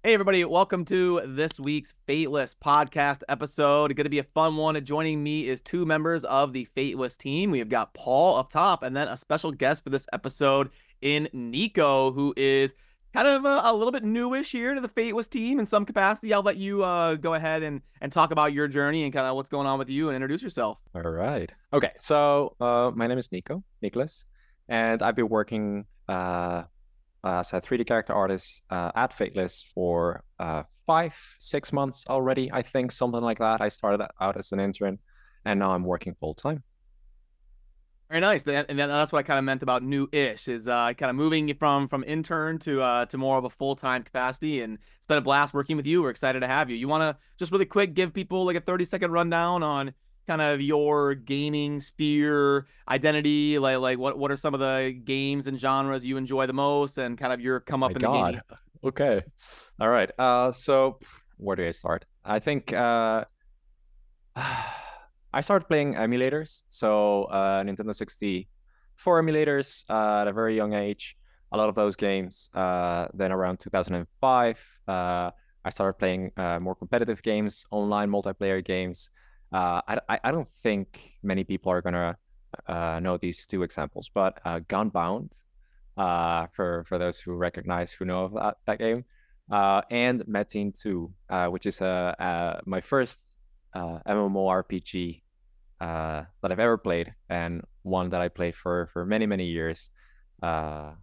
Hey, everybody, welcome to this week's Fateless Podcast episode. Going to be a fun one. Joining me is two members of the Fateless team. We have got Paul up top, and then a special guest for this episode in Nico, who is kind of a little bit newish here to the Fateless team in some capacity. I'll let you go ahead and talk about your journey and kind of what's going on with you and introduce yourself. All right. Okay. So my name is Nicholas, and I've been working as a 3D character artist at Fateless for 5-6 months already, I think, something like that. I started out as an intern, and now I'm working full time. Very nice. And that's what I kind of meant about new-ish, is kind of moving from intern to more of a full-time capacity. And it's been a blast working with you. We're excited to have you. You want to just really quick give people like a 30-second rundown on kind of your gaming sphere identity, like what are some of the games and genres you enjoy the most, and kind of your come up in the gaming. Okay. All right. So where do I start? I think I started playing emulators. So Nintendo 64 emulators at a very young age. A lot of those games. Then around 2005, I started playing more competitive games, online multiplayer games. I don't think many people are gonna know these two examples, but Gunbound, for those who recognize, who know of that game, and Metin 2, which is my first MMORPG that I've ever played, and one that I played for many years. And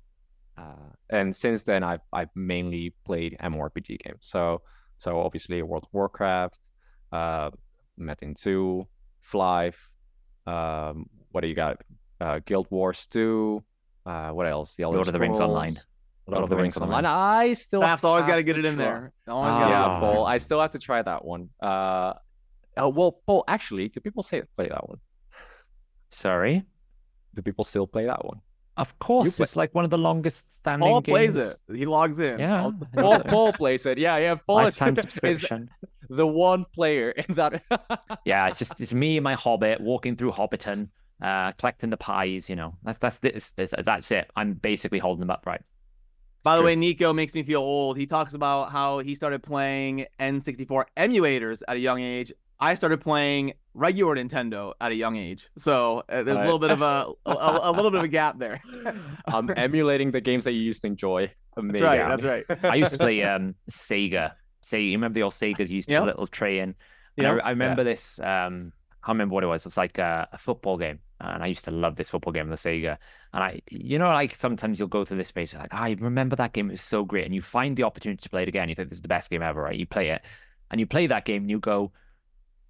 since then, I've mainly played MMORPG games. So obviously World of Warcraft, Metin 2, Flive. What do you got? Guild Wars 2. What else? The Lord of the Rings Online. Lord of the Rings Online. I still Perhaps always got to get it in there. Yeah, Paul. I still have to try that one. Well, Paul, actually, do people play that one? Sorry? Do people still play that one? Of course, it's like one of the longest standing Paul games. plays it. He logs in. Yeah. Paul plays it. Yeah. Paul Lifetime subscription. The one player in that. Yeah, it's me and my Hobbit walking through Hobbiton, collecting the pies. That's it. I'm basically holding them upright. By the way, Nico makes me feel old. He talks about how he started playing N64 emulators at a young age. I started playing regular Nintendo at a young age, so there's a little bit of a little bit of a gap there. I'm emulating the games that you used to enjoy. Amazing. That's right. I used to play Sega. You remember the old Segas? You used to put a little tray in. And I remember this. I can't remember what it was. It's like a football game, and I used to love this football game on the Sega. And like sometimes you'll go through this phase, like I remember that game, it was so great, and you find the opportunity to play it again. You think this is the best game ever, right? You play it, and you play that game, and you go,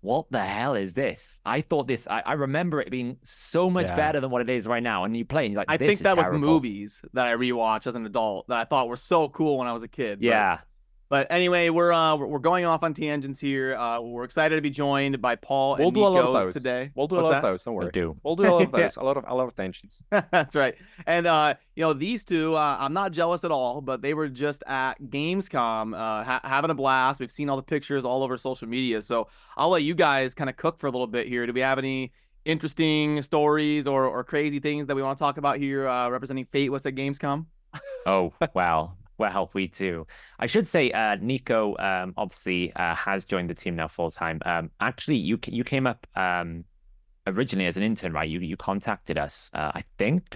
what the hell is this? I thought this, I remember it being so much better than what it is right now. And you play and you're like, I think that was movies that I rewatched as an adult that I thought were so cool when I was a kid. Yeah. But anyway, we're going off on tangents here. We're excited to be joined by Paul and Nico do a lot of those today. We'll do a lot of those. Don't worry. We'll do a lot of those. a lot of tangents. That's right. And these two, I'm not jealous at all, but they were just at Gamescom, having a blast. We've seen all the pictures all over social media. So I'll let you guys kind of cook for a little bit here. Do we have any interesting stories or crazy things that we want to talk about here, representing Fateless at Gamescom? Oh, wow. Well, we too. I should say, Nico obviously has joined the team now full time. Actually, you came up originally as an intern, right? You contacted us, I think,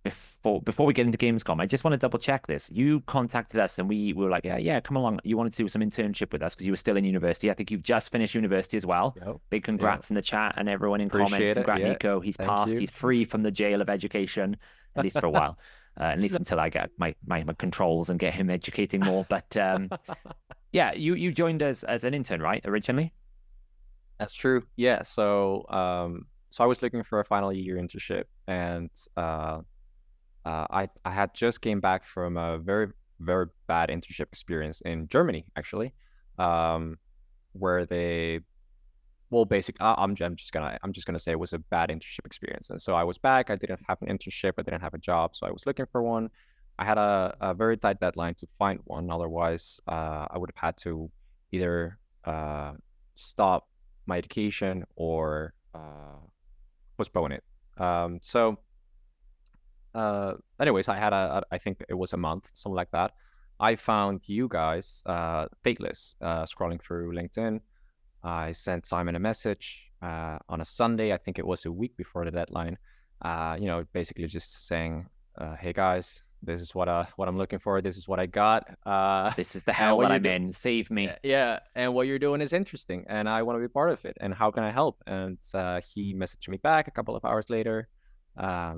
before we get into Gamescom. I just want to double check this. You contacted us, and we were like, yeah, come along. You wanted to do some internship with us because you were still in university. I think you've just finished university as well. Yep. Big congrats in the chat and everyone in Appreciate comments. Congrats, Nico. He's passed. He's free from the jail of education, at least for a while. At least until I get my controls and get him educating more. But yeah, you joined us as an intern, right? Originally? That's true. Yeah. So I was looking for a final year internship, and I had just came back from a very bad internship experience in Germany, actually, where they. Well, basically, I'm just gonna say it was a bad internship experience. And so I was back. I didn't have an internship. I didn't have a job, so I was looking for one. I had a very tight deadline to find one. Otherwise, I would have had to either stop my education or postpone it. Anyways, I had I think it was a month, something like that. I found you guys, Fateless, scrolling through LinkedIn. I sent Simon a message on a Sunday. I think it was a week before the deadline. Basically just saying, "Hey guys, this is what I'm looking for. This is what I got. This is the hell that I'm in. Save me." Yeah, and what you're doing is interesting, and I want to be part of it. And how can I help? And he messaged me back a couple of hours later,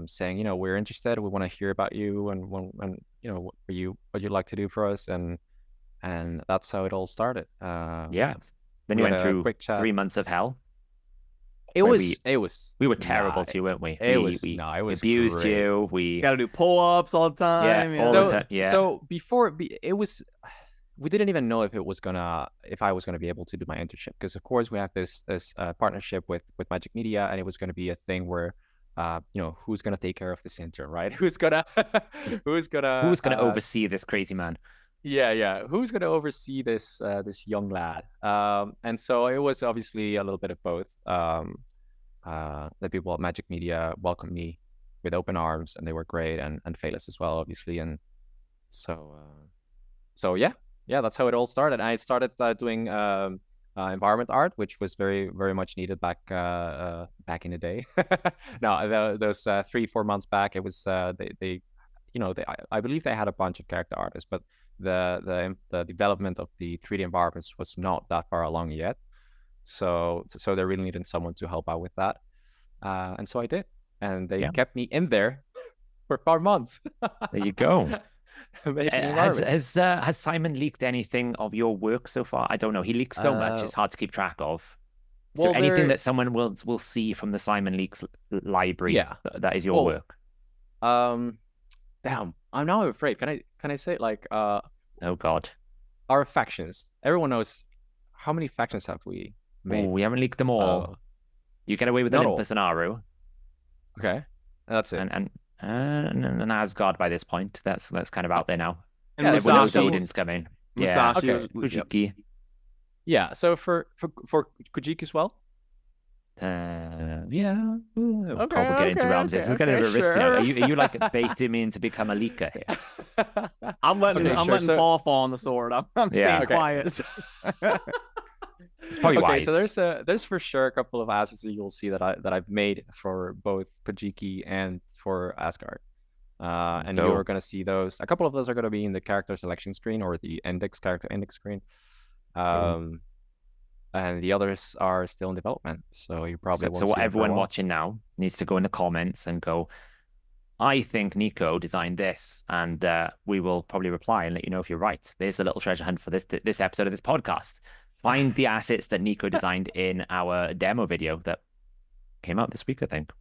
saying, we're interested. We want to hear about you, and what you'd like to do for us, and that's how it all started. Yeah. Then you went through quick 3 months of hell. We were terrible too, weren't we? It was abused great. you. We got to do pull-ups all the time. Yeah, all the time. Yeah. So before it was, we didn't even know if I was gonna be able to do my internship, because of course we have this partnership with Magic Media, and it was gonna be a thing where, who's gonna take care of this intern, right? Who's gonna oversee this crazy man? Yeah. Who's going to oversee this young lad? And so it was obviously a little bit of both. The people at Magic Media welcomed me with open arms, and they were great, and Fateless as well, obviously. And so yeah, that's how it all started. I started doing environment art, which was very, very much needed back in the day. No, those 3-4 months back, it was they I believe they had a bunch of character artists, but the development of the 3D environments was not that far along yet. So they really needed someone to help out with that. And so I did. And they kept me in there for 4 months. There you go. Has Simon leaked anything of your work so far? I don't know. He leaks so much, it's hard to keep track of. So anything that someone will see from the Simon Leaks library, that is your work? Damn, I'm now afraid. Can I say, like, oh God, our factions? Everyone knows how many factions have we made. Oh, we haven't leaked them all. You get away with Olympus and Aru. Okay, that's it. And Asgard by this point. That's kind of out there now. And everyone knows Odin's coming. Yeah, Kujiki. Yeah. So for Kujiki as well. Yeah. Probably get into realms. This is kind of a risk now. Are you like baiting me into become a leaker here? I'm letting Paul fall on the sword. I'm staying quiet. It's probably wise. So there's for sure a couple of assets that you'll see that I've made for both Kujiki and for Asgard. And you're going to see those. A couple of those are going to be in the character selection screen, or the character index screen. And the others are still in development, so you probably won't. So what everyone watching now needs to go in the comments and go, "I think Nico designed this," and we will probably reply and let you know if you're right. There's a little treasure hunt for this episode of this podcast. Find the assets that Nico designed in our demo video that came out this week, I think.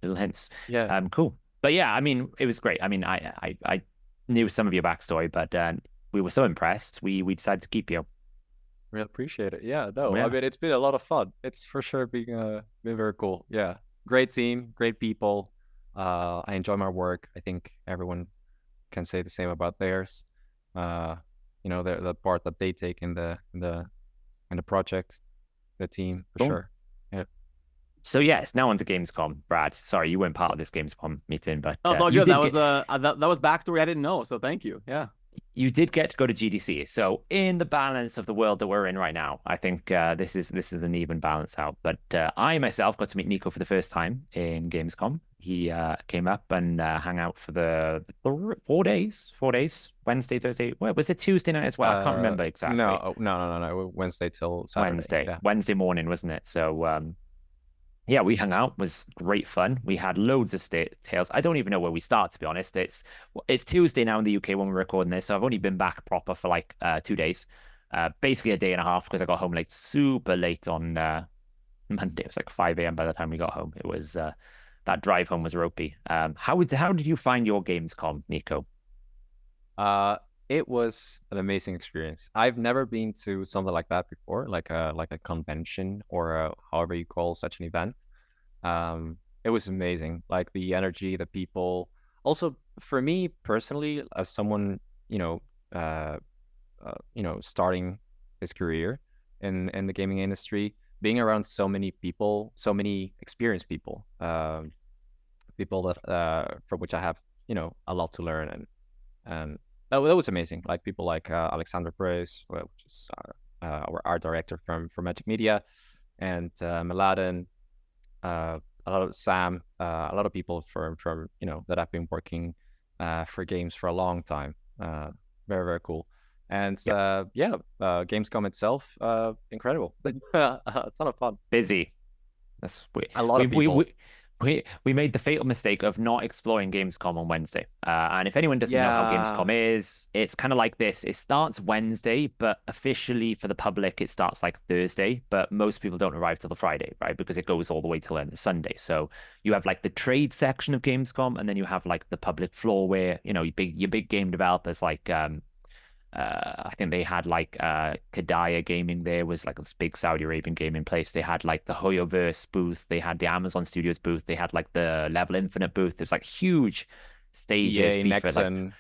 Little hints. Yeah. Cool. But yeah, I mean, it was great. I mean, I knew some of your backstory, but we were so impressed. We decided to keep you. Really appreciate it. Yeah, no, I mean, it's been a lot of fun. It's for sure been very cool. Yeah, great team, great people. I enjoy my work. I think everyone can say the same about theirs. The part that they take in the project, the team, for sure. Yeah. So yes, now on to Gamescom. Brad, sorry, you weren't part of this Gamescom meeting, but it's all good. That was backstory I didn't know. So thank you. Yeah. You did get to go to GDC. So in the balance of the world that we're in right now, I think this is an even balance out. But I myself got to meet Nico for the first time in Gamescom. He came up and hung out for the 4 days, Wednesday, Thursday. What was it, Tuesday night as well? I can't remember exactly. No. Wednesday till Saturday. Wednesday morning, wasn't it? So yeah, we hung out. It was great fun. We had loads of tales. I don't even know where we start, to be honest. It's Tuesday now in the UK when we're recording this, so I've only been back proper for like 2 days, basically a day and a half, because I got home super late on Monday. It was like 5 a.m. by the time we got home. It was that drive home was ropey. How did you find your Gamescom, Nico? It was an amazing experience. I've never been to something like that before, like a convention or however you call such an event. It was amazing. Like the energy, the people. Also, for me personally, as someone starting his career in the gaming industry, being around so many people, so many experienced people, people that for which I have a lot to learn, and that was amazing. Like people like Alexander Bruce, which is our art director from Magic Media, and Mladen, a lot of Sam, a lot of people from that have been working for games for a long time. Very, very cool. And Gamescom itself, incredible. A ton of fun. Busy. A lot of people. We made the fatal mistake of not exploring Gamescom on Wednesday. And if anyone doesn't know how Gamescom is, it's kind of like this. It starts Wednesday, but officially for the public, it starts like Thursday. But most people don't arrive till the Friday, right? Because it goes all the way till Sunday. So you have like the trade section of Gamescom, and then you have like the public floor where, your big game developers like I think they had like Kadaya Gaming there was like this big Saudi Arabian gaming place. They had like the Hoyoverse booth. They had the Amazon Studios booth. They had like the Level Infinite booth. There's like huge stages. EA, Nexon.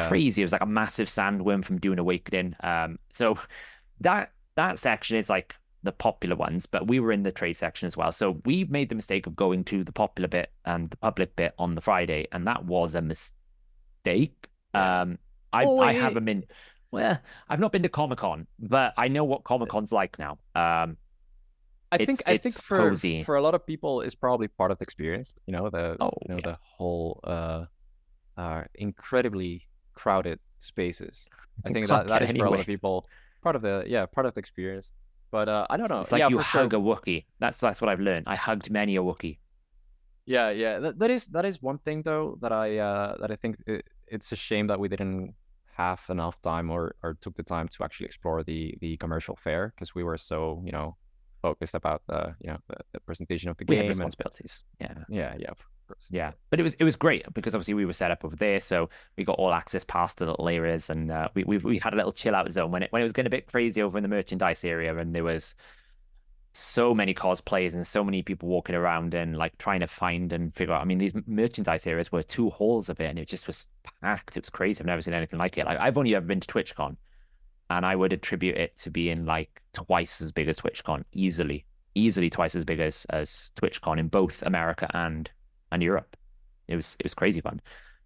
Crazy. It was like a massive sandworm from Dune Awakening. So that section is like the popular ones, but we were in the trade section as well. So we made the mistake of going to the popular bit and the public bit on the Friday, and that was a mistake. I haven't been. Well, I've not been to Comic-Con, but I know what Comic-Con's like now. I think cozy. For a lot of people, it's probably part of the experience. The whole incredibly crowded spaces. I think that is for a lot of people part of the experience. But I don't know. It's like you hug a Wookiee. That's what I've learned. I hugged many a Wookiee. Yeah. That is one thing though that I think it's a shame that we didn't have enough time or took the time to actually explore the commercial fair, because we were so focused about the presentation of the game. We had responsibilities. Yeah, of course. Yeah, but it was great because obviously we were set up over there, so we got all access past the little areas, and we had a little chill out zone when it was getting a bit crazy over in the merchandise area, and there was so many cosplays and so many people walking around and like trying to find and figure out. I mean, these merchandise areas were 2 halls of it, and it just was packed. It was crazy. I've never seen anything like it. Like, I've only ever been to TwitchCon, and I would attribute it to being like twice as big as TwitchCon, easily twice as big as TwitchCon in both America and Europe. It was crazy fun.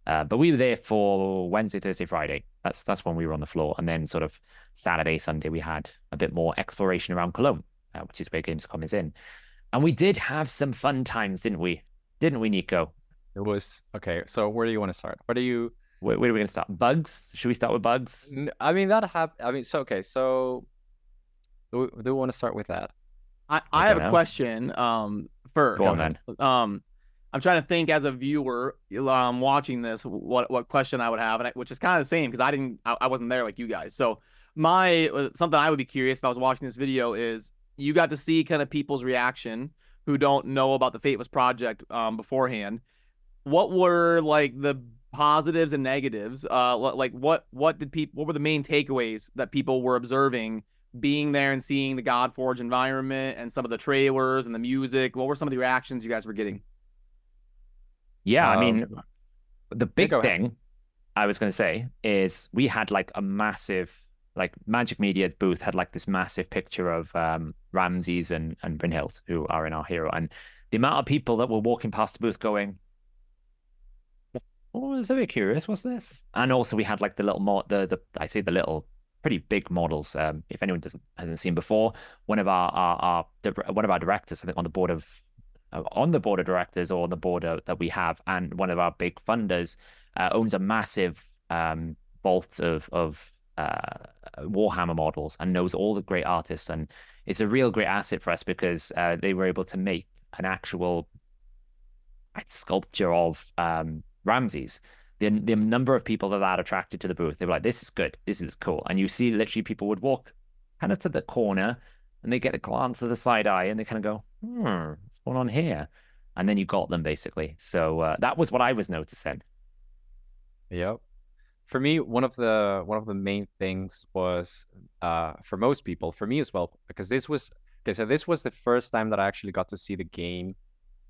But we were there for Wednesday, Thursday, Friday. That's when we were on the floor, and then sort of Saturday, Sunday we had a bit more exploration around Cologne. Which is where Gamescom is in. And we did have some fun times, didn't we? Didn't we, Nico? It was okay. So where do you want to start? Where are we going to start? Bugs? Should we start with bugs? I mean, so do we want to start with that? I have a question first. Go on then. I'm trying to think as a viewer watching this what question I would have, which is kind of the same because I wasn't there like you guys. So something I would be curious if I was watching this video is, you got to see kind of people's reaction who don't know about the Fateless project beforehand. What were like the positives and negatives? Like what were the main takeaways that people were observing being there and seeing the Godforge environment and some of the trailers and the music? What were some of the reactions you guys were getting? Yeah, I mean, the big thing I was going to say is we had like a massive, like Magic Media booth had like this massive picture of Ramses and Brynhild, who are in our hero, and the amount of people that were walking past the booth going, "Oh, I was a bit curious, what's this?" And also we had like the little the little pretty big models. If anyone hasn't seen before, one of our directors, I think on the board of directors or on the board that we have, and one of our big funders owns a massive vault of Warhammer models and knows all the great artists, and it's a real great asset for us because they were able to make an actual sculpture of Ramses. The number of people that attracted to the booth, they were like, "This is good, this is cool," and you see literally people would walk kind of to the corner and they get a glance of the side eye and they kind of go, what's going on here? And then you got them basically. So that was what I was noticing. Yep. For me, one of the main things was for most people, for me as well, because this was the first time that I actually got to see the game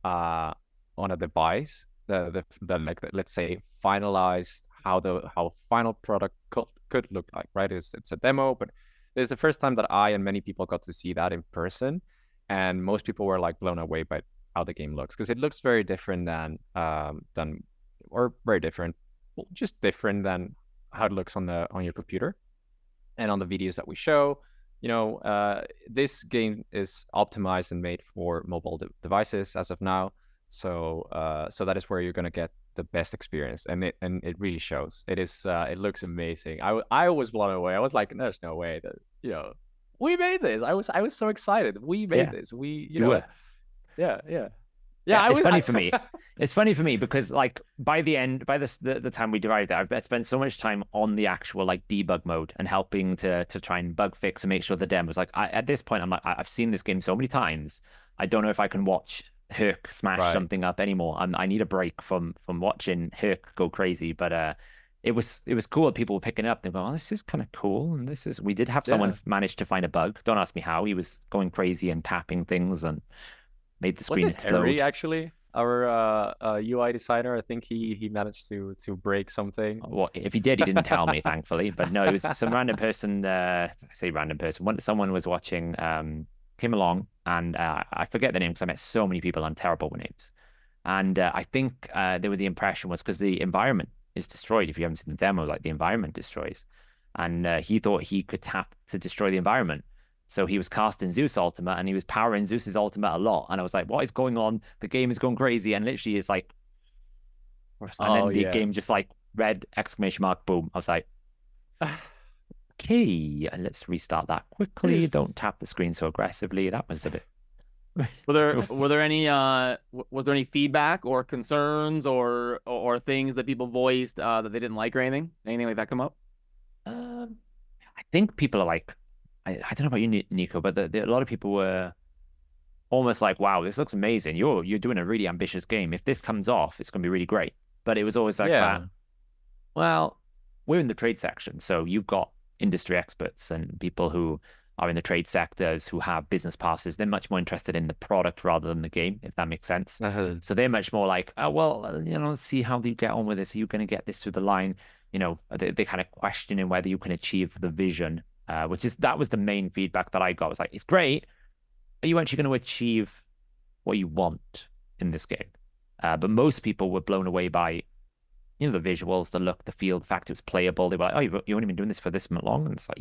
on a device, the like, let's say, finalized how final product could look like, right? It's a demo, but it's the first time that I and many people got to see that in person, and most people were like blown away by how the game looks, because it looks very different than very different, just different than how it looks on your computer, and on the videos that we show. This game is optimized and made for mobile devices as of now. So that is where you're gonna get the best experience, and it really shows. It looks amazing. I was blown away. I was like, there's no way that we made this. I was so excited. We made this. It's funny for me. It's funny for me because like by the time we derived it, I've spent so much time on the actual like debug mode and helping to try and bug fix and make sure the demo's like at this point I'm like, I've seen this game so many times. I don't know if I can watch Herc smash something up anymore. I need a break from watching Herc go crazy. But it was cool that people were picking up. They go, oh, this is kind of cool. And we did have someone manage to find a bug. Don't ask me how. He was going crazy and tapping things and made the screen explode. Harry, actually, our UI designer, I think he managed to break something. Well, if he did, he didn't tell me, thankfully. But no, it was some random person. I say random person. Someone was watching, came along, and I forget the name because I met so many people. I'm terrible with names. And I think the impression was because the environment is destroyed. If you haven't seen the demo, like the environment destroys. And he thought he could tap to destroy the environment. So he was casting Zeus Ultimate and he was powering Zeus's Ultimate a lot. And I was like, what is going on? The game is going crazy. And literally it's like, and then the game just like red exclamation mark, boom. I was like, okay, let's restart that quickly. Don't tap the screen so aggressively. That was a bit. Was there any feedback or concerns or things that people voiced that they didn't like or anything like that come up? I think people are like, I don't know about you, Nico, but a lot of people were almost like, wow, this looks amazing. You're doing a really ambitious game. If this comes off, it's going to be really great. But it was always like that. Well, we're in the trade section. So you've got industry experts and people who are in the trade sectors who have business passes. They're much more interested in the product rather than the game, if that makes sense. So they're much more like, oh, well, see how you get on with this. Are you going to get this through the line? They're kind of questioning whether you can achieve the vision. That was the main feedback that I got. It was like, it's great. Are you actually going to achieve what you want in this game? But most people were blown away by, the visuals, the look, the feel, the fact it was playable. They were like, oh, you've only been doing this for this long? And it's like,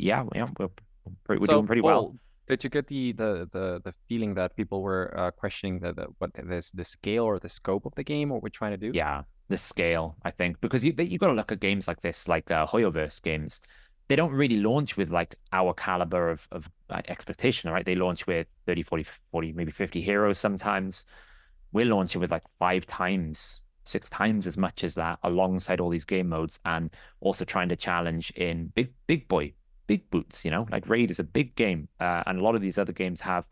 we're doing pretty well. Did you get the feeling that people were questioning the scale or the scope of the game, or what we're trying to do? Yeah, the scale, I think, because you got to look at games like this, like Hoyoverse games. They don't really launch with like our caliber of expectation, right? They launch with 30, 40, maybe 50 heroes sometimes. We're launching with like 5 times, 6 times as much as that alongside all these game modes, and also trying to challenge in big boots, like Raid is a big game. And a lot of these other games have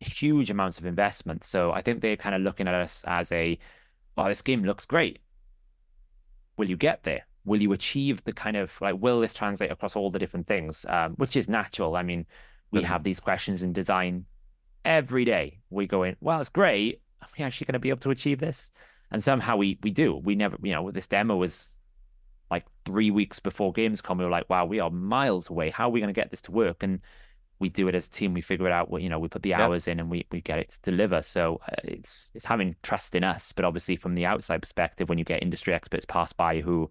huge amounts of investment. So I think they're kind of looking at us as this game looks great. Will you get there? Will you achieve the kind of like, will this translate across all the different things? Which is natural. I mean, we have these questions in design every day. We go in, well, it's great. Are we actually going to be able to achieve this? And somehow we do. We never, this demo was like 3 weeks before Gamescom. We were like, wow, we are miles away. How are we going to get this to work? And we do it as a team. We figure it out. We put the hours in and we get it to deliver. So it's having trust in us. But obviously from the outside perspective, when you get industry experts pass by who,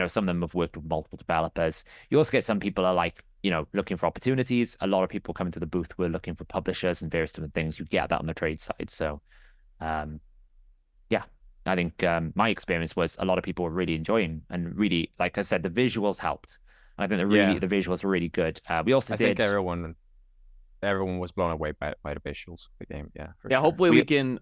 some of them have worked with multiple developers. You also get some people are like, looking for opportunities. A lot of people coming to the booth were looking for publishers and various different things. You get that on the trade side. So, I think my experience was a lot of people were really enjoying and really, like I said, the visuals helped. And I think the visuals were really good. We also I think everyone was blown away by the visuals of the game. Yeah. Sure. Hopefully we can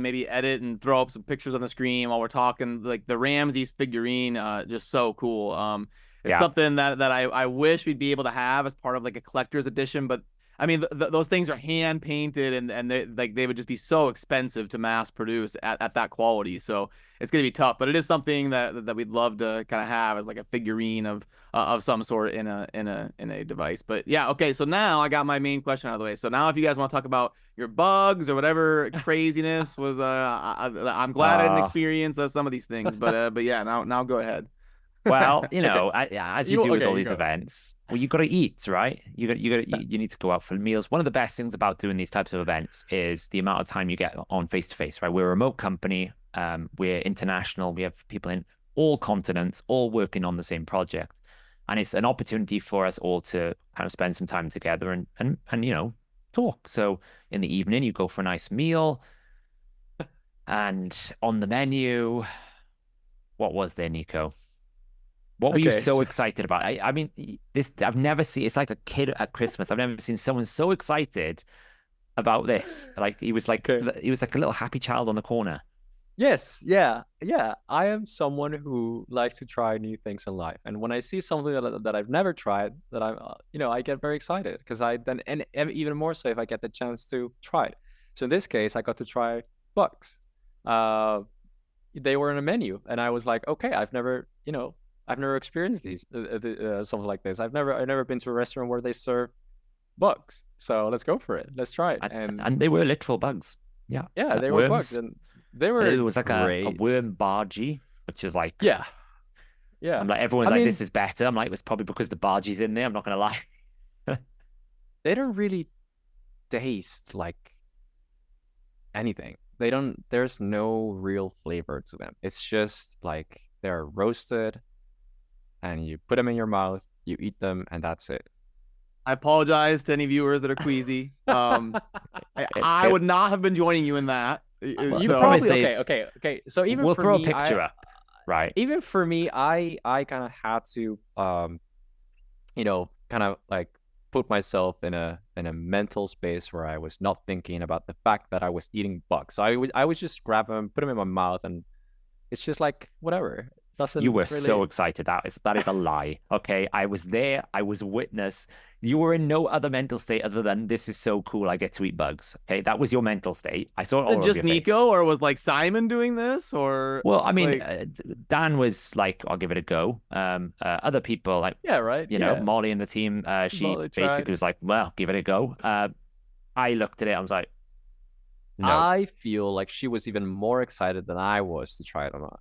maybe edit and throw up some pictures on the screen while we're talking. Like the Ramses figurine, just so cool. It's something that I wish we'd be able to have as part of like a collector's edition, but I mean, those things are hand painted and they would just be so expensive to mass produce at that quality. So it's going to be tough, but it is something that we'd love to kind of have as like a figurine of some sort in a device. But yeah, okay. So now I got my main question out of the way. So now if you guys want to talk about your bugs or whatever craziness was, I'm glad I didn't experience some of these things, but yeah, now go ahead. Well, as you do with all these events, well, you got to eat, right? You need to go out for meals. One of the best things about doing these types of events is the amount of time you get on face to face, right? We're a remote company. We're international. We have people in all continents, all working on the same project. and it's an opportunity for us all to kind of spend some time together and talk. So in the evening, you go for a nice meal, and on the menu, what was there, Nico? What were you so excited about? I mean, this I've never seen. It's like a kid at Christmas. I've never seen someone so excited about this. Like he was like a little happy child on the corner. Yes, yeah. I am someone who likes to try new things in life, and when I see something that I've never tried, that I get very excited because and even more so if I get the chance to try it. So in this case, I got to try bugs. They were in a menu, and I was like, okay, I've never experienced these something like this. I've never been to a restaurant where they serve bugs. So let's go for it. Let's try it. And they were literal bugs. Yeah, they were bugs, and they were. It was like a worm bargy, which is like yeah. I'm like, everyone's this is better. I'm like, it's probably because the bargy's in there. I'm not gonna lie. They don't really taste like anything. They don't. There's no real flavor to them. It's just like they're roasted, and you put them in your mouth, you eat them, and that's it. I apologize to any viewers that are queasy. I would not have been joining you in that. You probably okay. So even we'll for throw me, a picture up, right? Even for me, I kind of had to, kind of like put myself in a mental space where I was not thinking about the fact that I was eating bugs. So I would just grab them, put them in my mouth, and it's just like whatever. You were so excited. That is a lie. Okay, I was there. I was witness. You were in no other mental state other than this is so cool. I get to eat bugs. Okay, that was your mental state. I saw it all over just your Nico, face. or was like Simon doing this, or well, I mean, Dan was like, I'll give it a go. Other people like Molly and the team. She basically was like, well, give it a go. I looked at it. I was like, no. I feel like she was even more excited than I was to try it or not.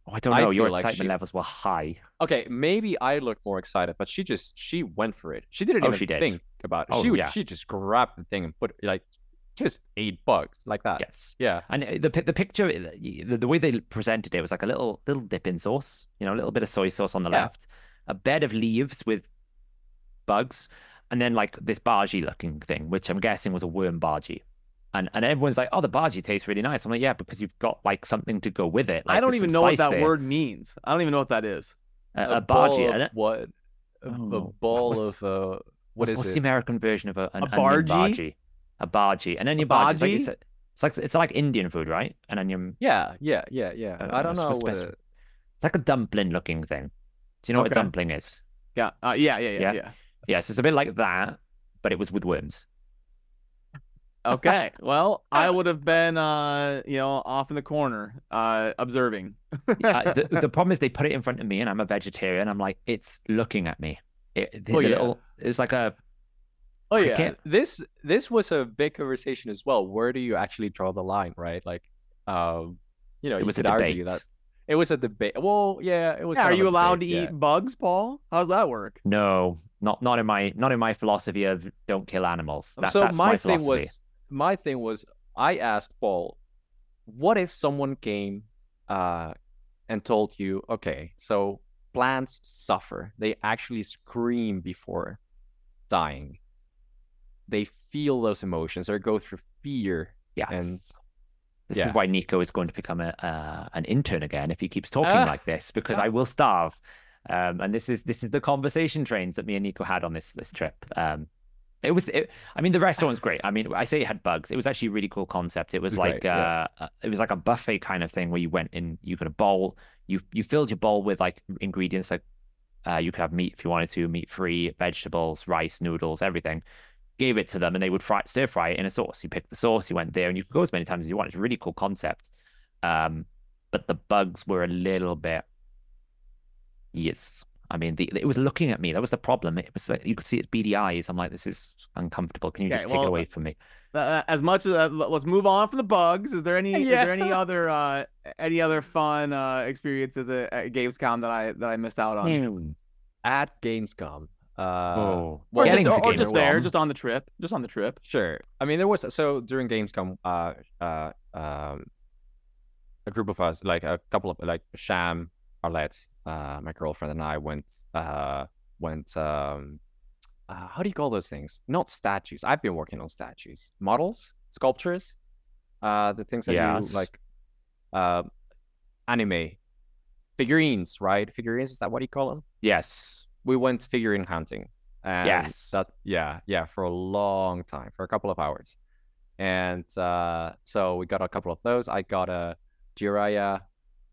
Oh, I don't know. Your excitement levels were high. Okay, maybe I looked more excited, but she went for it. She didn't even think about it. She just grabbed the thing and just ate bugs like that. Yes. Yeah. And the picture, the way they presented it was like a little dipping sauce, a little bit of soy sauce on the left, a bed of leaves with bugs, and then like this bargy looking thing, which I'm guessing was a worm bargy. And everyone's like, oh, the bargy tastes really nice. I'm like, yeah, because you've got like something to go with it. Like, I don't even know what that word means. I don't even know what that is. A bargy. What? A ball of what is what's it? the American version of an bargy? A bargy. And onion bargy. It's like Indian food, right? An onion. Yeah. I don't know. It's like a dumpling looking thing. Do you know what a dumpling is? Yeah. Yeah. Yes, it's a bit like that, but it was with worms. Okay, well, I would have been, off in the corner, observing. The problem is they put it in front of me, and I'm a vegetarian. I'm like, it's looking at me. It's like a. Oh yeah, this was a big conversation as well. Where do you actually draw the line, right? Like, it was a debate. It was a debate. Well, yeah, it was. Yeah, are you allowed to eat bugs, Paul? How's that work? No, not in my philosophy of don't kill animals. That's my philosophy. My thing was, I asked Paul, what if someone came and told you, okay, so plants suffer. They actually scream before dying. They feel those emotions or go through fear. Yes. And this is why Nico is going to become an intern again if he keeps talking like this, because I will starve. And this is the conversation trains that me and Nico had on this trip. The restaurant's great. I mean, I say it had bugs. It was actually a really cool concept. It was like it was like a buffet kind of thing where you went in, you got a bowl, you filled your bowl with like ingredients like you could have meat if you wanted to, meat-free, vegetables, rice, noodles, everything. Gave it to them and they would stir fry it in a sauce. You picked the sauce, you went there, and you could go as many times as you want. It's a really cool concept. But the bugs were a little bit, yes. I mean, it was looking at me. That was the problem. It was like you could see its beady eyes. I'm like, this is uncomfortable. Can you just take it away from me? As much as let's move on from the bugs. Is there any other fun experiences at Gamescom that I missed out on? At Gamescom, just on the trip. Sure. I mean, there was during Gamescom, a group of us, like a couple of like Sham, Arlette, my girlfriend and I went how do you call those things? Not statues. I've been working on statues, models, sculptures, the things that you like, anime figurines, right? Figurines, is that what you call them? Yes. We went figurine hunting. And yes. For a long time, for a couple of hours. And so we got a couple of those. I got a Jiraiya,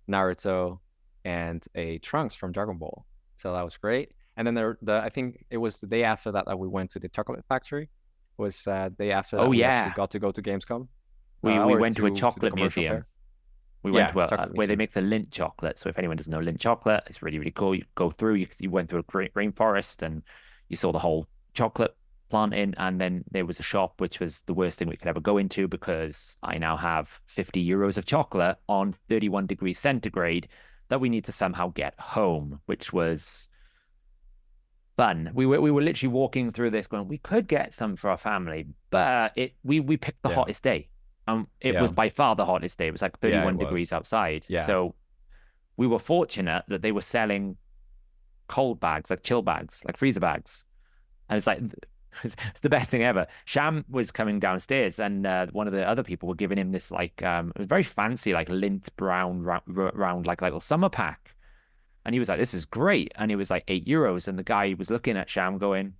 Naruto, and a Trunks from Dragon Ball. So that was great. And then I think it was the day after that we went to the chocolate factory. It was the day after that we actually got to go to Gamescom. We went to a chocolate museum. Fair. We went to where they make the Lindt chocolate. So if anyone doesn't know Lindt chocolate, it's really, really cool. You go through, you went through a great rainforest and you saw the whole chocolate planting. And then there was a shop, which was the worst thing we could ever go into because I now have 50 euros of chocolate on 31 degrees centigrade that we need to somehow get home, which was fun. We were literally walking through this going, we could get some for our family, but we picked the hottest day. It was by far the hottest day. It was like 31 degrees outside. Yeah. So we were fortunate that they were selling cold bags, like chill bags, like freezer bags. And it's like, it's the best thing ever. Sham was coming downstairs and one of the other people were giving him this like, it was very fancy, like Lindt brown round, like little summer pack. And he was like, this is great. And it was like €8. And the guy was looking at Sham going,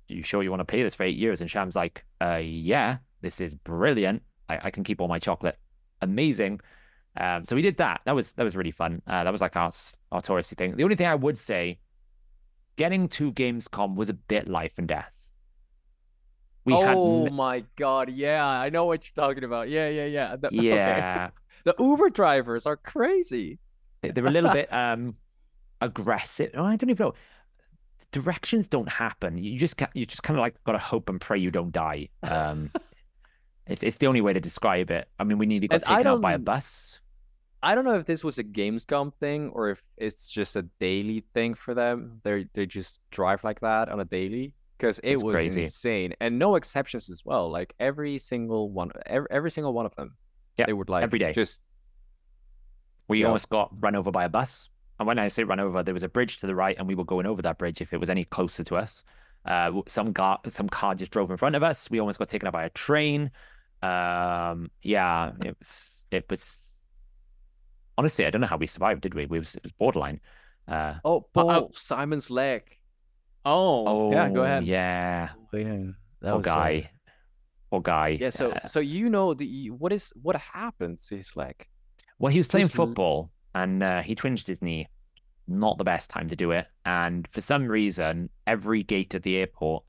you sure you want to pay this for 8 years? And Sham's like, yeah, this is brilliant. I can keep all my chocolate. Amazing. So we did that. That was really fun. That was like our touristy thing. The only thing I would say, getting to Gamescom was a bit life and death. My God. Yeah, I know what you're talking about. Yeah. Yeah. Okay. The Uber drivers are crazy. They're a little bit aggressive. I don't even know. Directions don't happen. You just kind of like got to hope and pray you don't die. It's the only way to describe it. I mean, we nearly got taken out by a bus. I don't know if this was a Gamescom thing or if it's just a daily thing for them. They just drive like that on a daily because it was crazy. Insane, and no exceptions as well. Like every single one of them. Yeah, they would like every day. We almost got run over by a bus. And when I say run over, there was a bridge to the right, and we were going over that bridge if it was any closer to us. Some car just drove in front of us. We almost got taken out by a train. It was honestly, I don't know how we survived, did we? It was borderline. Simon's leg. Yeah, go ahead. Yeah. That Poor guy. Yeah, so what happened to his leg? Well, he was playing football and he twinged his knee. Not the best time to do it. And for some reason, every gate at the airport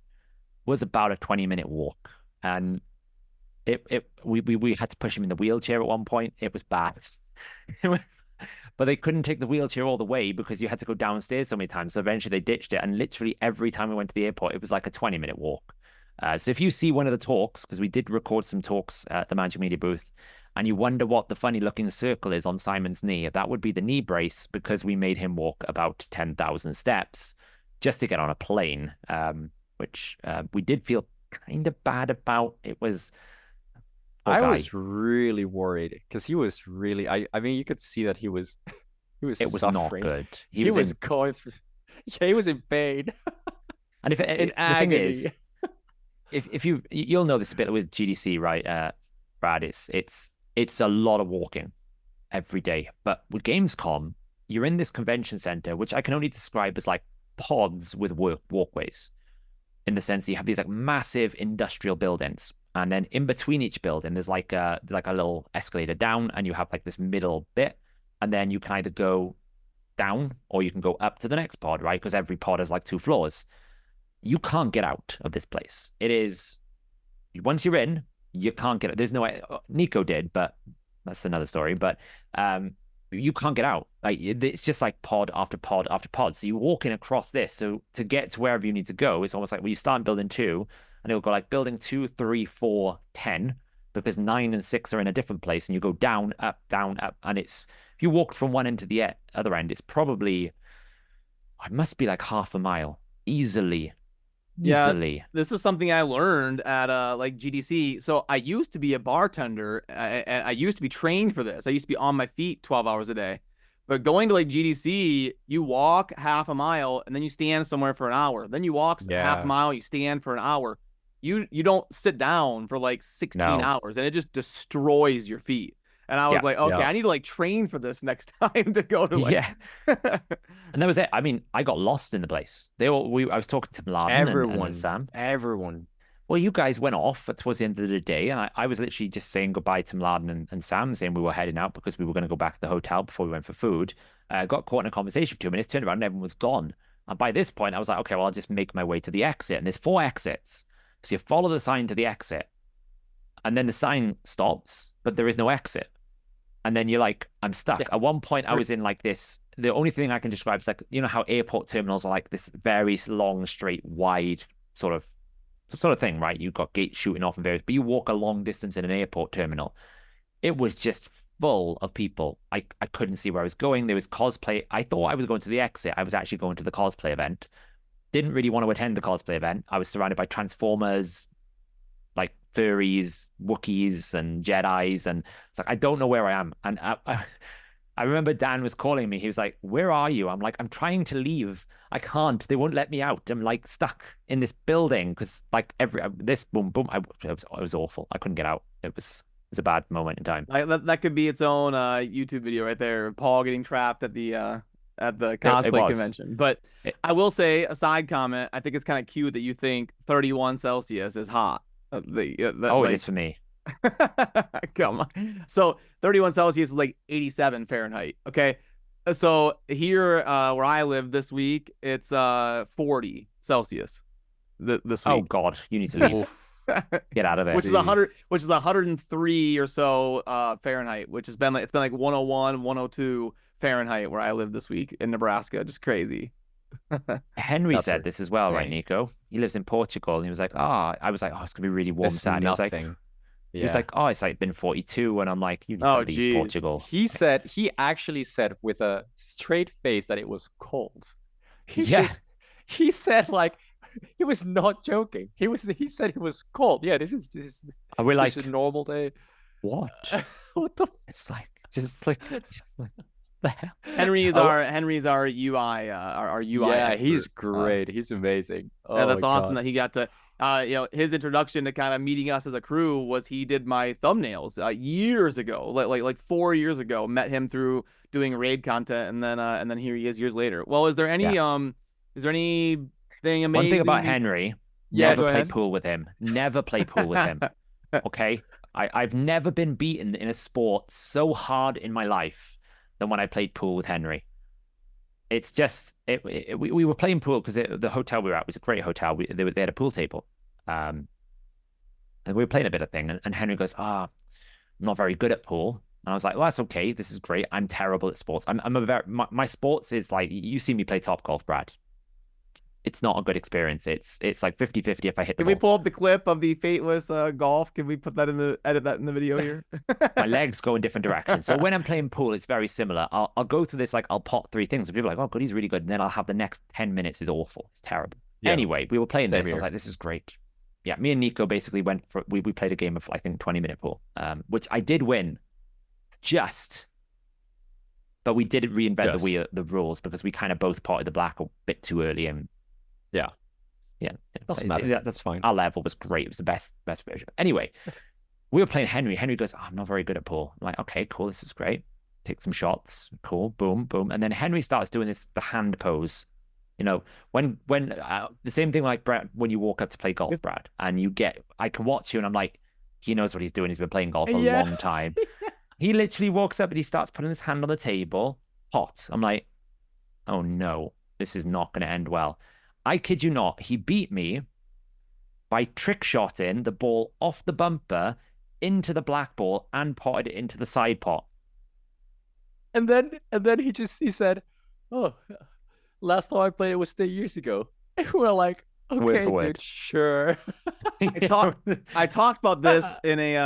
was about a 20-minute walk. And we had to push him in the wheelchair at one point. It was bad. But they couldn't take the wheelchair all the way because you had to go downstairs so many times. So eventually they ditched it. And literally every time we went to the airport, it was like a 20-minute walk. So if you see one of the talks, because we did record some talks at the Magic Media booth, and you wonder what the funny looking circle is on Simon's knee, that would be the knee brace, because we made him walk about 10,000 steps just to get on a plane, which we did feel kind of bad about. It was... I was really worried because he was really... I mean, you could see that he was It was suffering. not good. He was going through... Yeah, he was in pain. And the thing is, if you'll know this a bit with GDC, right, Brad? It's a lot of walking every day. But with Gamescom, you're in this convention center, which I can only describe as like pods with walkways, in the sense that you have these like massive industrial buildings, and then in between each building, there's like a little escalator down, and you have like this middle bit, and then you can either go down or you can go up to the next pod, right? Because every pod has like 2 floors. You can't get out of this place. It is, once you're in, you can't get it. There's no way. Nico did, but that's another story. But you can't get out. Like, it's just like pod after pod after pod. So you're walking across this. So to get to wherever you need to go, it's almost like, well, you start in building 2, and it'll go like building 2, 3, 4, 10, because 9 and 6 are in a different place, and you go down, up, and it's, if you walk from one end to the other end, it's probably, it must be like half a mile easily. Yeah, this is something I learned at like GDC. So I used to be a bartender, and I used to be trained for this. I used to be on my feet 12 hours a day. But going to like GDC, you walk half a mile and then you stand somewhere for an hour. Then you walk half a mile, you stand for an hour. You don't sit down for like 16 hours, and it just destroys your feet. And I was like, okay, I need to like train for this next time to go to like. And that was it. I mean, I got lost in the place. I was talking to Mladen and Sam. Everyone. Well, you guys went off towards the end of the day, and I was literally just saying goodbye to Mladen and Sam, saying we were heading out because we were going to go back to the hotel before we went for food. Got caught in a conversation for 2 minutes, turned around, and everyone was gone. And by this point, I was like, okay, well, I'll just make my way to the exit. And there's 4 exits. So you follow the sign to the exit, and then the sign stops, but there is no exit. And then you're like, I'm stuck. At one point, I was in like this. The only thing I can describe is like, you know how airport terminals are like this very long, straight, wide sort of thing, right? You've got gates shooting off and various, but you walk a long distance in an airport terminal. It was just full of people. I couldn't see where I was going. There was cosplay. I thought I was going to the exit. I was actually going to the cosplay event. Didn't really want to attend the cosplay event. I was surrounded by Transformers, like furries, Wookiees, and Jedis, and it's like I don't know where I am. And I remember Dan was calling me. He was like, "Where are you?" I'm like, "I'm trying to leave. I can't. They won't let me out. I'm like stuck in this building because like this boom boom. It was awful. I couldn't get out. It was a bad moment in time. That could be its own YouTube video right there. Paul getting trapped at the cosplay convention. But I will say, a side comment, I think it's kind of cute that you think 31 Celsius is hot. It is for me. Come on. So 31 Celsius is like 87 Fahrenheit. Okay. So here where I live this week, it's 40 Celsius this week. Oh God, you need to leave. Get out of there. Which is 103 or so Fahrenheit, which has been like, it's been like 101, 102 Fahrenheit where I live this week in Nebraska. Just crazy. Henry said this as well, right, Nico? He lives in Portugal, and he was like, I was like, it's gonna be really warm Saturday. He was like, it's like been 42, and I'm like, you need to leave Portugal. He actually said with a straight face that it was cold. He said like he was not joking. He said it was cold. Yeah, this is this is a normal day. What? What the? It's like just like the hell. Henry's our UI our UI. Yeah, expert. He's great. He's amazing. Yeah, that's awesome that he got to. His introduction to kind of meeting us as a crew was he did my thumbnails years ago, like 4 years ago. Met him through doing raid content, and then here he is years later. Well, is there anything amazing? One thing about Henry, never play pool with him. Never play pool with him. Okay, I've never been beaten in a sport so hard in my life than when I played pool with Henry. It's just we were playing pool because the hotel we were at was a great hotel. They had a pool table, and we were playing a bit of thing. And Henry goes, I'm not very good at pool. And I was like, well, that's okay. This is great. I'm terrible at sports. My sports is like, you see me play Top Golf, Brad. It's not a good experience. It's like 50-50 if I hit the ball. Can we pull up the clip of the Fateless golf? Can we put that edit that in the video here? My legs go in different directions. So when I'm playing pool, it's very similar. I'll go through this, like I'll pot 3 things and people are like, oh, good, he's really good. And then I'll have the next 10 minutes is awful. It's terrible. Yeah. Anyway, we were playing this. I was like, this is great. Yeah, me and Nico basically went for, we played a game of, I think, 20-minute pool, which I did win but we didn't reinvent the rules because we kind of both potted the black a bit too early and yeah, doesn't matter. That's fine. Our level was great. It was the best version. Anyway, we were playing Henry. Henry goes, I'm not very good at pool. I'm like, okay, cool. This is great. Take some shots. Cool. Boom, boom. And then Henry starts doing the hand pose. You know, when the same thing like Brad, when you walk up to play golf, Brad, and I can watch you and I'm like, he knows what he's doing. He's been playing golf a long time. He literally walks up and he starts putting his hand on the table. Hot. I'm like, oh no, this is not going to end well. I kid you not, he beat me by trick shotting the ball off the bumper into the black ball and potted it into the side pot. And then he said, oh, last time I played it was 10 years ago. And we're like, okay, dude, sure. I talked about this in in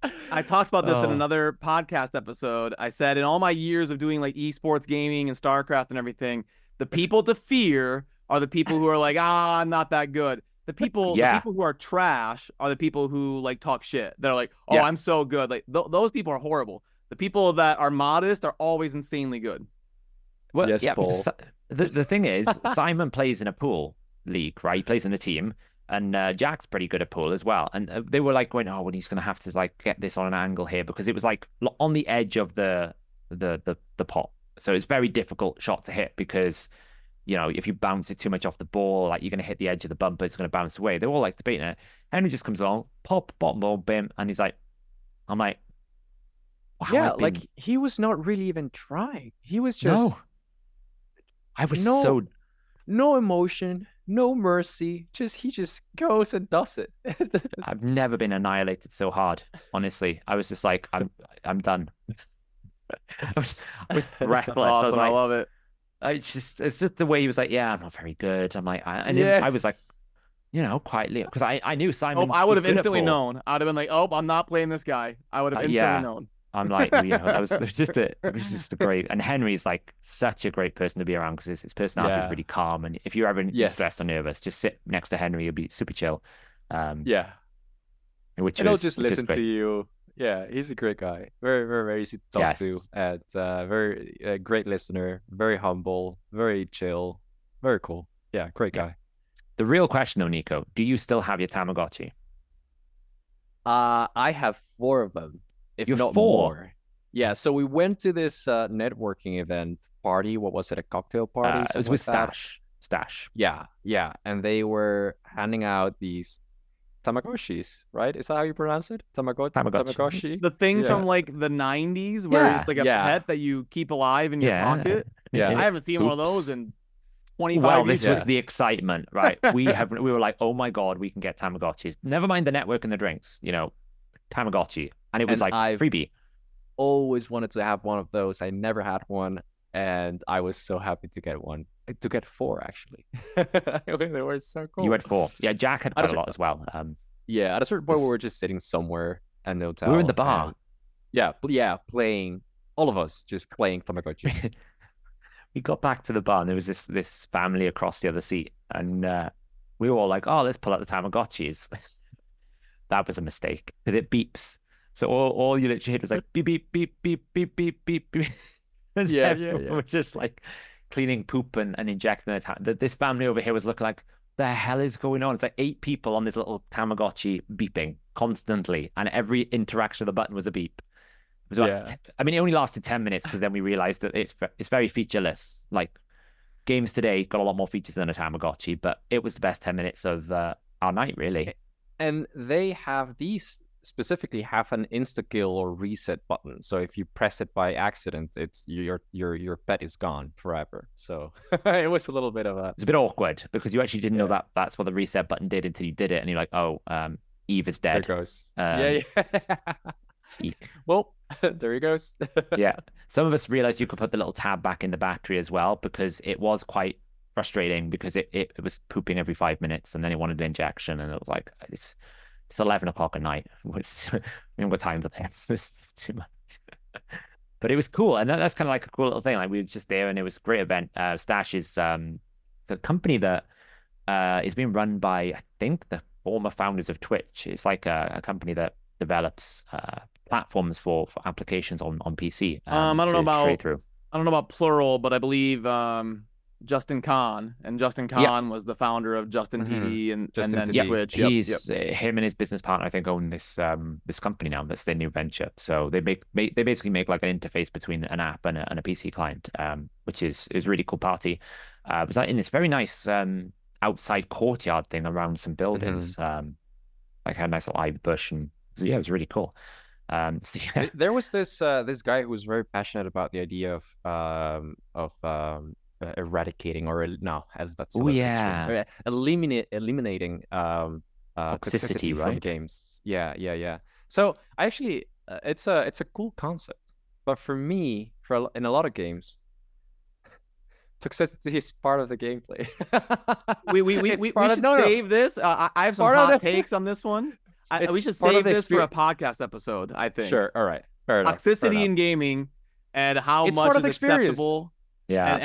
another podcast episode. I said in all my years of doing like esports gaming and StarCraft and everything, the people to fear are the people who are like, I'm not that good. The people who are trash are the people who like talk shit. They're like, I'm so good. Like those people are horrible. The people that are modest are always insanely good. Well, Yes, yeah, Paul. because the thing is, Simon plays in a pool league, right? He plays in a team, and Jack's pretty good at pool as well. And they were like going, "Oh, well, he's going to have to like get this on an angle here," because it was like on the edge of the pot, so it's very difficult shot to hit because if you bounce it too much off the ball, like you're going to hit the edge of the bumper, it's going to bounce away. They're all like debating it. Henry just comes along, pop, bottom ball, bim, and he's like, I'm like, wow, yeah, like he was not really even trying. He was just no. I was so no emotion, no mercy. He just goes and does it. I've never been annihilated so hard. Honestly, I was just like, I'm done. I was breathless. Awesome. I was like, I love it. It's just the way he was like, yeah, I'm not very good. I'm like, I was like, quietly, because I knew Simon. I would have instantly known. I'd have been like, oh, I'm not playing this guy. I would have instantly known. I'm like, it was just a great, and Henry's like such a great person to be around because his personality is really calm. And if you're ever stressed or nervous, just sit next to Henry. You'll be super chill. He'll just listen to you. Yeah, he's a great guy. Very, very, very easy to talk to, and very great listener. Very humble, very chill, very cool. Yeah, great guy. The real question, though, Nico, do you still have your Tamagotchi? I have 4 of them. If You're not 4? More. Yeah, so we went to this networking event party. What was it? A cocktail party? It was with like Stash. Yeah. And they were handing out these Tamagotchis, right? Is that how you pronounce it? Tamagotchi? The thing from like the 90s where it's like a pet that you keep alive in your pocket. Yeah. I haven't seen one of those in 25 Well, years. this was the excitement, right? We were like, oh my God, we can get Tamagotchis. Never mind the network and the drinks, Tamagotchi. And it was freebie. Always wanted to have one of those. I never had one, and I was so happy to get one. To get 4, actually. They were so cool. You had 4. Yeah, Jack had quite a lot as well. At a certain point, we were just sitting somewhere in the hotel. We were in the bar. Playing. All of us just playing Tamagotchi. We got back to the bar, and there was this family across the other seat, and we were all like, "Oh, let's pull out the Tamagotchis." That was a mistake because it beeps. So all you literally hit was like beep beep beep beep beep beep beep beep. We're just like cleaning poop and injecting the this family over here was looking like, the hell is going on? It's like 8 people on this little Tamagotchi beeping constantly, and every interaction of the button was a beep. It was it only lasted 10 minutes because then we realized that it's very featureless. Like games today got a lot more features than a Tamagotchi, but it was the best 10 minutes of our night, really. And they have these specifically have an insta kill or reset button. So if you press it by accident, it's your pet is gone forever. So it was a little bit of it's a bit awkward because you actually didn't know that's what the reset button did until you did it, and you're like, oh, Eve is dead. There goes. Well, there he goes. Yeah. Some of us realized you could put the little tab back in the battery as well, because it was quite frustrating because it was pooping every 5 minutes, and then it wanted an injection, and it was like, it's 11 o'clock at night. We haven't got time for this. This is too much. But it was cool, and that's kind of like a cool little thing. Like we were just there, and it was a great event. Stash is it's a company that is being run by, I think, the former founders of Twitch. It's like a company that develops platforms for applications on PC. I don't know about Plural, but I believe Justin Kahn was the founder of Justin TV and then Twitch. He's him and his business partner, I think, own this company now. That's their new venture. So they basically make like an interface between an app and a PC client, which is really cool party. It was like in this very nice outside courtyard thing around some buildings. Like had a nice little ivy bush, and so, it was really cool. There was this guy who was very passionate about the idea of eradicating eliminating toxicity, right? From games. Yeah. So actually, it's a cool concept, but for me, in a lot of games, toxicity is part of the gameplay. we should save this. I have some hot takes on this one. We should save this for a podcast episode, I think. Sure. All right. Fair enough. Toxicity in gaming and how much is acceptable. Yeah.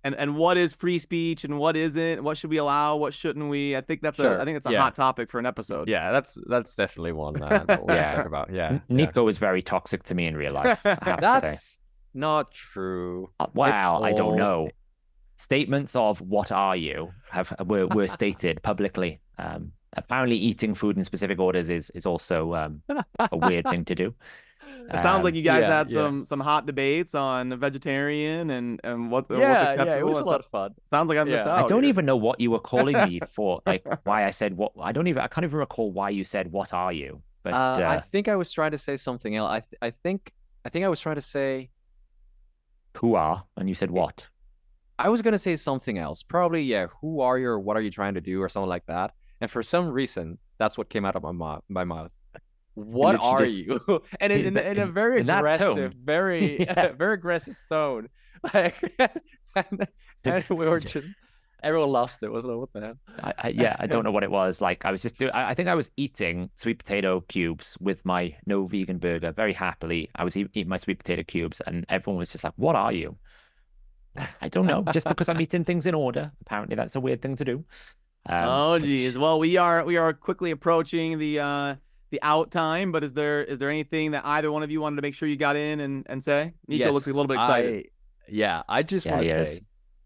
And what is free speech and what isn't? What should we allow? What shouldn't we? I think that's a hot topic for an episode. Yeah, that's definitely one that we'll talk about. Yeah. Nico is very toxic to me in real life. I have to say. Not true. Wow, I don't know. Statements of "what are you" were stated publicly. Apparently, eating food in specific orders is also a weird thing to do. It sounds like you guys had some hot debates on vegetarian and what's acceptable. Yeah, it was a lot of fun. Sounds like I missed out. I don't even know what you were calling me for, like why I said what. I can't even recall why you said "what are you." But I think I was trying to say something else. I think I was trying to say "who are," and you said "what." I was gonna say something else. Probably, yeah. Who are you, or what are you trying to do, or something like that. And for some reason, that's what came out of my mouth. What are you? And in a very aggressive, very very aggressive tone. Like, and we were just, everyone lost it. Wasn't it? What the hell? I don't know what it was. Like I was just doing. I think I was eating sweet potato cubes with my no vegan burger very happily. I was eating my sweet potato cubes, and everyone was just like, "What are you?" I don't know. Just because I'm eating things in order. Apparently, that's a weird thing to do. Oh geez. Well, we are quickly approaching the out time, but is there anything that either one of you wanted to make sure you got in and say? Nico looks a little bit excited. I just want to say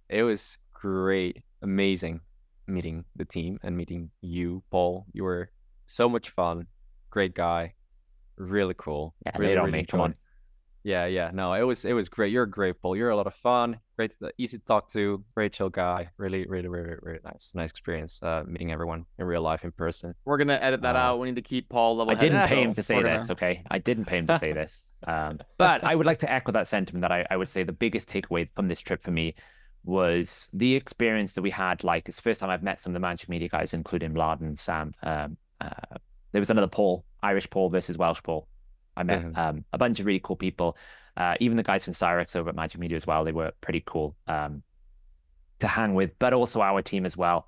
it was great, amazing meeting the team and meeting you, Paul. You were so much fun. Great guy. Really cool. Yeah, really come on. Yeah. No, it was great. You're great, Paul. You're a lot of fun. Great, easy to talk to. Great, chill guy. Really nice experience. Meeting everyone in real life, in person. We're gonna edit that out. We need to keep Paul level. I didn't pay him to say this. Okay, I didn't pay him to say this. But I would like to echo that sentiment. That I would say the biggest takeaway from this trip for me was the experience that we had. Like, it's the first time I've met some of the Magic Media guys, including Vlad and Sam. There was another Paul, Irish Paul versus Welsh Paul. I met a bunch of really cool people. Even the guys from Cyrex over at Magic Media as well. They were pretty cool to hang with, but also our team as well.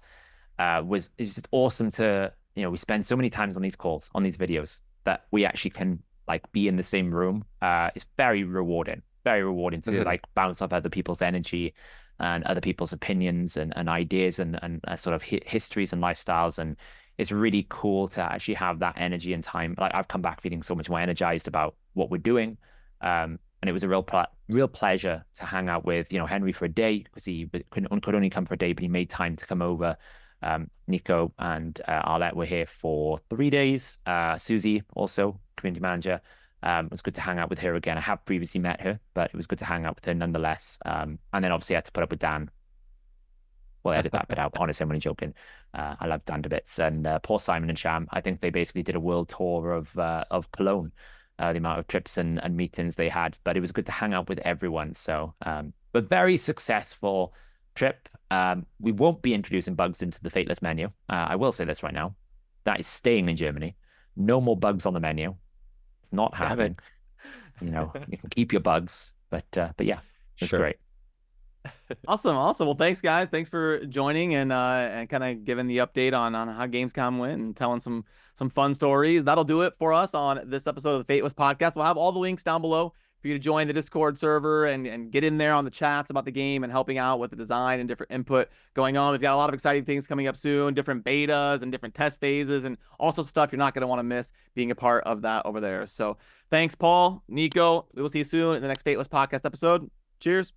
It's just awesome to, we spend so many times on these calls, on these videos, that we actually can like be in the same room. It's very rewarding to like bounce up other people's energy and other people's opinions and ideas and sort of histories and lifestyles. And it's really cool to actually have that energy and time. Like, I've come back feeling so much more energized about what we're doing. And it was a real pleasure to hang out with, Henry for a day, because he could only come for a day, but he made time to come over. Nico and Arlette were here for 3 days. Susie, also community manager. It was good to hang out with her again. I have previously met her, but it was good to hang out with her nonetheless. And then obviously I had to put up with Dan. Well, edit that bit out. Honestly, I'm only joking. I love Dan to bits. And poor Simon and Sham, I think they basically did a world tour of Cologne, the amount of trips and meetings they had. But it was good to hang out with everyone. So, but very successful trip. We won't be introducing bugs into the Fateless menu. I will say this right now. That is staying in Germany. No more bugs on the menu. It's not happening. You can keep your bugs. But yeah, it's great. Awesome. Well, thanks guys. Thanks for joining and kind of giving the update on how Gamescom went and telling some fun stories. That'll do it for us on this episode of the Fateless Podcast. We'll have all the links down below for you to join the Discord server and get in there on the chats about the game and helping out with the design and different input going on. We've got a lot of exciting things coming up soon, different betas and different test phases and also stuff you're not going to want to miss being a part of that over there. So thanks, Paul, Nico. We will see you soon in the next Fateless Podcast episode. Cheers.